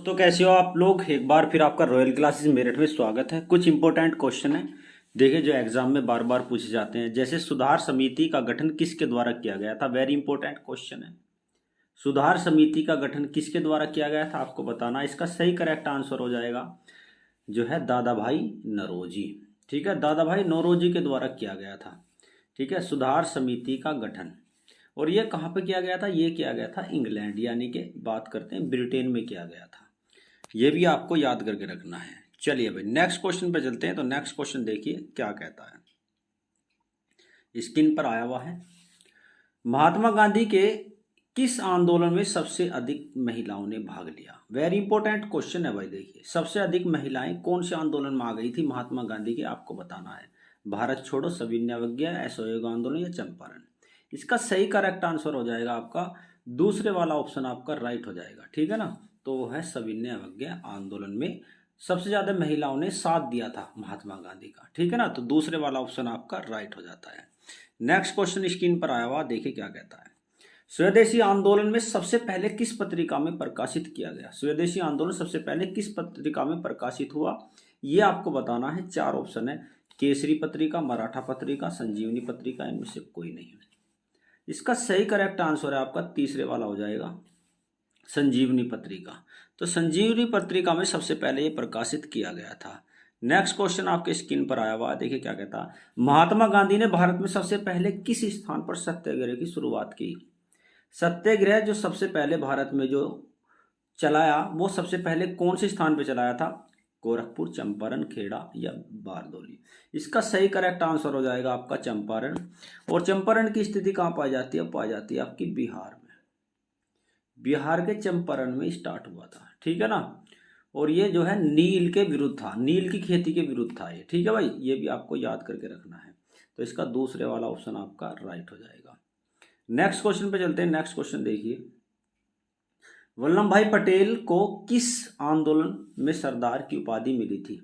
दोस्तों कैसे हो आप लोग। एक बार फिर आपका रॉयल क्लासेस मेरठ में स्वागत है। कुछ इंपॉर्टेंट क्वेश्चन है देखिए जो एग्जाम में बार बार पूछे जाते हैं। जैसे सुधार समिति का गठन किसके द्वारा किया गया था, वेरी इंपॉर्टेंट क्वेश्चन है। सुधार समिति का गठन किसके द्वारा किया गया था आपको बताना। इसका सही करेक्ट आंसर हो जाएगा जो है दादा भाई नौरोजी। ठीक है, दादा भाई नौरोजी के द्वारा किया गया था। ठीक है, सुधार समिति का गठन। और ये कहाँ पे किया गया था, ये किया गया था इंग्लैंड, यानी कि बात करते हैं ब्रिटेन में किया गया था। ये भी आपको याद करके रखना है। चलिए भाई नेक्स्ट क्वेश्चन पे चलते हैं। तो नेक्स्ट क्वेश्चन देखिए क्या कहता है, स्क्रीन पर आया हुआ है। महात्मा गांधी के किस आंदोलन में सबसे अधिक महिलाओं ने भाग लिया। वेरी इंपॉर्टेंट क्वेश्चन है भाई। देखिए सबसे अधिक महिलाएं कौन से आंदोलन में आ गई थी महात्मा गांधी के, आपको बताना है। भारत छोड़ो, सविनय अवज्ञा, असहयोग आंदोलन या चंपारण। इसका सही करेक्ट आंसर हो जाएगा आपका दूसरे वाला ऑप्शन आपका राइट हो जाएगा। ठीक है ना, तो वो है सविनय अवज्ञा आंदोलन में सबसे ज्यादा महिलाओं ने साथ दिया था महात्मा गांधी का। ठीक है ना, तो दूसरे वाला ऑप्शन आपका राइट हो जाता है। नेक्स्ट क्वेश्चन स्क्रीन पर आया हुआ, देखिए क्या कहता है। स्वदेशी आंदोलन में सबसे पहले किस पत्रिका में प्रकाशित किया गया। स्वदेशी आंदोलन सबसे पहले किस पत्रिका में प्रकाशित हुआ, ये आपको बताना है। चार ऑप्शन है, केसरी पत्रिका, मराठा पत्रिका, संजीवनी पत्रिका, इनमें से कोई नहीं है। इसका सही करेक्ट आंसर है आपका तीसरे वाला हो जाएगा, संजीवनी पत्रिका। तो संजीवनी पत्रिका में सबसे पहले ये प्रकाशित किया गया था। नेक्स्ट क्वेश्चन आपके स्क्रीन पर आया हुआ, देखिए क्या कहता है। महात्मा गांधी ने भारत में सबसे पहले किस स्थान पर सत्याग्रह की शुरुआत की। सत्याग्रह जो सबसे पहले भारत में जो चलाया वो सबसे पहले कौन से स्थान पर चलाया था, गोरखपुर, चंपारण, खेड़ा या बारदौली। इसका सही करेक्ट आंसर हो जाएगा आपका चंपारण। और चंपारण की स्थिति कहाँ पाई जाती है, पाई जाती है आपकी बिहार में। बिहार के चंपारण में स्टार्ट हुआ था। ठीक है ना, और ये जो है नील के विरुद्ध था, नील की खेती के विरुद्ध था ये। ठीक है भाई, ये भी आपको याद करके रखना है। तो इसका दूसरे वाला ऑप्शन आपका राइट हो जाएगा। नेक्स्ट क्वेश्चन पे चलते हैं। नेक्स्ट क्वेश्चन देखिए, वल्लभ भाई पटेल को किस आंदोलन में सरदार की उपाधि मिली थी।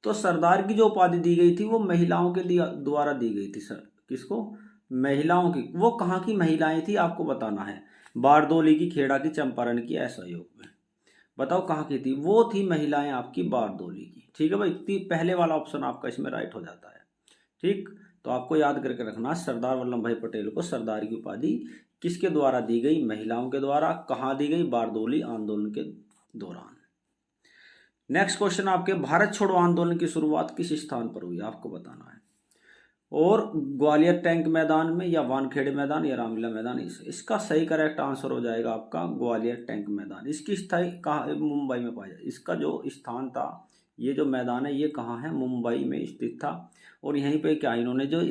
तो सरदार की जो उपाधि दी गई थी वो महिलाओं के द्वारा दी गई थी। सर किसको, महिलाओं की। वो कहाँ की महिलाएं थी आपको बताना है। बारदौली की, खेड़ा की, चंपारण की, असहयोग में। बताओ कहाँ की थी, वो थी महिलाएं आपकी बारदौली की। ठीक है भाई, पहले वाला ऑप्शन आपका इसमें राइट हो जाता है। ठीक, तो आपको याद करके रखना, सरदार वल्लभ भाई पटेल को सरदार की उपाधि किसके द्वारा दी गई, महिलाओं के द्वारा। कहाँ दी गई, बारदौली आंदोलन के दौरान। नेक्स्ट क्वेश्चन आपके, भारत छोड़ो आंदोलन की शुरुआत किस स्थान पर हुई आपको बताना है। और ग्वालियर टैंक मैदान में, या वानखेड़े मैदान, या रामलीला मैदान। इसका सही करेक्ट आंसर हो जाएगा आपका ग्वालियर टैंक मैदान। इसकी स्थाई कहाँ, मुंबई में पाया जाए। इसका जो स्थान था, ये जो मैदान है ये कहाँ है, मुंबई में स्थित था। और यहीं पे क्या है, इन्होंने जो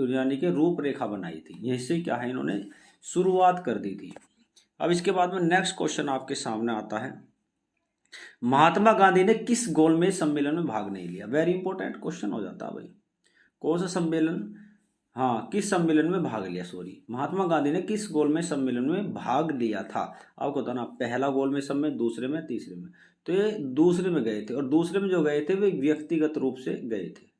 यानी कि रूपरेखा बनाई थी, यहीं से क्या है इन्होंने शुरुआत कर दी थी। अब इसके बाद में नेक्स्ट क्वेश्चन आपके सामने आता है, महात्मा गांधी ने किस गोलमेज सम्मेलन में भाग नहीं लिया। वेरी इंपॉर्टेंट क्वेश्चन हो जाता है भाई। कौन सा सम्मेलन, हाँ किस सम्मेलन में भाग लिया, सॉरी, महात्मा गांधी ने किस गोलमेज सम्मेलन में भाग लिया था आपको बताना। पहला गोलमेज सम्मेलन, दूसरे में, तीसरे में। तो ये दूसरे में गए थे, और दूसरे में जो गए थे वे व्यक्तिगत रूप से गए थे।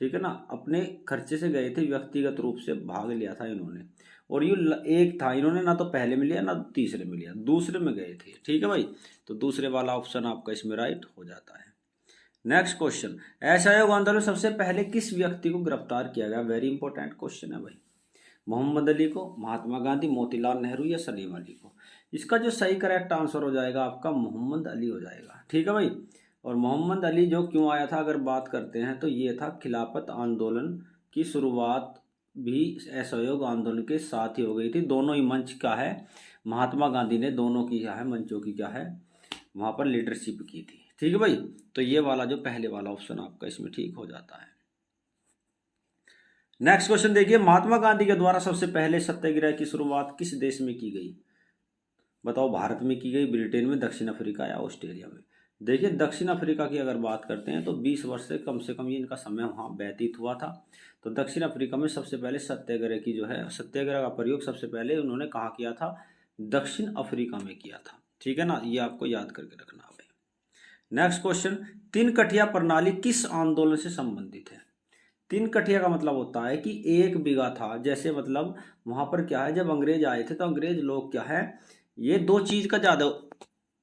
ठीक है ना, अपने खर्चे से गए थे, व्यक्तिगत रूप से भाग लिया था इन्होंने। और ये एक था, इन्होंने ना तो पहले में लिया ना तीसरे में लिया, दूसरे में गए थे। ठीक है भाई, तो दूसरे वाला ऑप्शन आपका इसमें राइट हो जाता है। नेक्स्ट क्वेश्चन, असहयोग आंदोलन में सबसे पहले किस व्यक्ति को गिरफ्तार किया गया। वेरी इंपॉर्टेंट क्वेश्चन है भाई। मोहम्मद अली को, महात्मा गांधी, मोतीलाल नेहरू या सलीम अली को। इसका जो सही करेक्ट आंसर हो जाएगा आपका मोहम्मद अली हो जाएगा। ठीक है भाई, और मोहम्मद अली जो क्यों आया था अगर बात करते हैं तो ये था खिलाफत आंदोलन की शुरुआत भी असहयोग आंदोलन के साथ ही हो गई थी। दोनों ही मंच का है, महात्मा गांधी ने दोनों की क्या है, मंचों की क्या है, वहां पर लीडरशिप की थी। ठीक है भाई, तो ये वाला जो पहले वाला ऑप्शन आपका इसमें ठीक हो जाता है। नेक्स्ट क्वेश्चन देखिए, महात्मा गांधी के द्वारा सबसे पहले सत्याग्रह की शुरुआत किस देश में की गई। बताओ, भारत में की गई, ब्रिटेन में, दक्षिण अफ्रीका या ऑस्ट्रेलिया में। देखिए दक्षिण अफ्रीका की अगर बात करते हैं तो 20 वर्ष से कम ये इनका समय वहाँ व्यतीत हुआ था। तो दक्षिण अफ्रीका में सबसे पहले सत्याग्रह की जो है, सत्याग्रह का प्रयोग सबसे पहले उन्होंने कहाँ किया था, दक्षिण अफ्रीका में किया था। ठीक है ना, ये आपको याद करके रखना है। नेक्स्ट क्वेश्चन, तीन कठिया प्रणाली किस आंदोलन से संबंधित है। तीन कठिया का मतलब होता है कि एक बीघा था, जैसे मतलब वहां पर क्या है, जब अंग्रेज आए थे तो अंग्रेज लोग क्या है, ये दो चीज का ज्यादा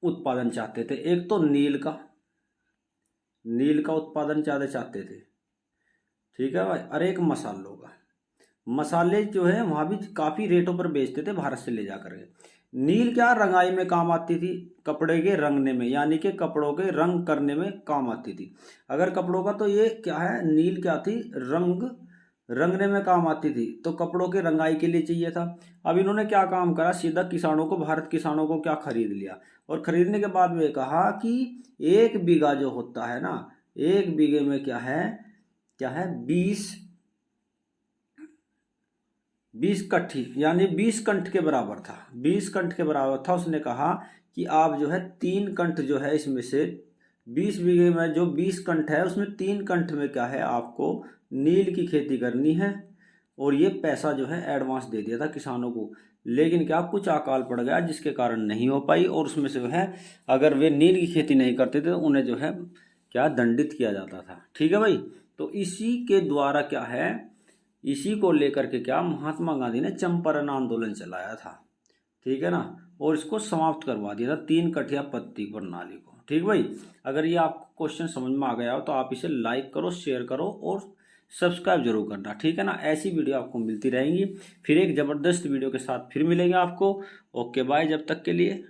उत्पादन चाहते थे। एक तो नील का उत्पादन ज़्यादा चाहते थे, ठीक है भाई। और एक मसालों का। मसाले जो है वहाँ भी काफ़ी रेटों पर बेचते थे भारत से ले जा करके। नील क्या रंगाई में काम आती थी, कपड़े के रंगने में, यानी कि कपड़ों के रंग करने में काम आती थी। अगर कपड़ों का तो ये क्या है, नील क्या थी, रंगने में काम आती थी, तो कपड़ों के रंगाई के लिए चाहिए था। अब इन्होंने क्या काम करा, सीधा किसानों को, भारत किसानों को क्या खरीद लिया, और खरीदने के बाद में कहा कि 1 बीघा जो होता है ना, 1 बीघे में क्या है 20 कट्ठी, यानी 20 कंठ के बराबर था, 20 कंठ के बराबर था। उसने कहा कि आप जो है 3 कंठ जो है इसमें से 20 बीघे में जो 20 कंठ है उसमें 3 कंठ में क्या है आपको नील की खेती करनी है। और ये पैसा जो है एडवांस दे दिया था किसानों को। लेकिन क्या कुछ अकाल पड़ गया जिसके कारण नहीं हो पाई, और उसमें से जो है अगर वे नील की खेती नहीं करते थे तो उन्हें जो है क्या दंडित किया जाता था, ठीक है भाई। तो इसी के द्वारा क्या है, इसी को लेकर के क्या महात्मा गांधी ने चंपारण आंदोलन चलाया था, ठीक है ना। और इसको समाप्त करवा दिया था 3 कठिया पत्ती प्रणाली को, ठीक भाई। अगर ये आपको क्वेश्चन समझ में आ गया हो तो आप इसे लाइक करो, शेयर करो और सब्सक्राइब जरूर करना, ठीक है ना। ऐसी वीडियो आपको मिलती रहेंगी। फिर एक ज़बरदस्त वीडियो के साथ फिर मिलेंगे आपको। ओके बाय, जब तक के लिए।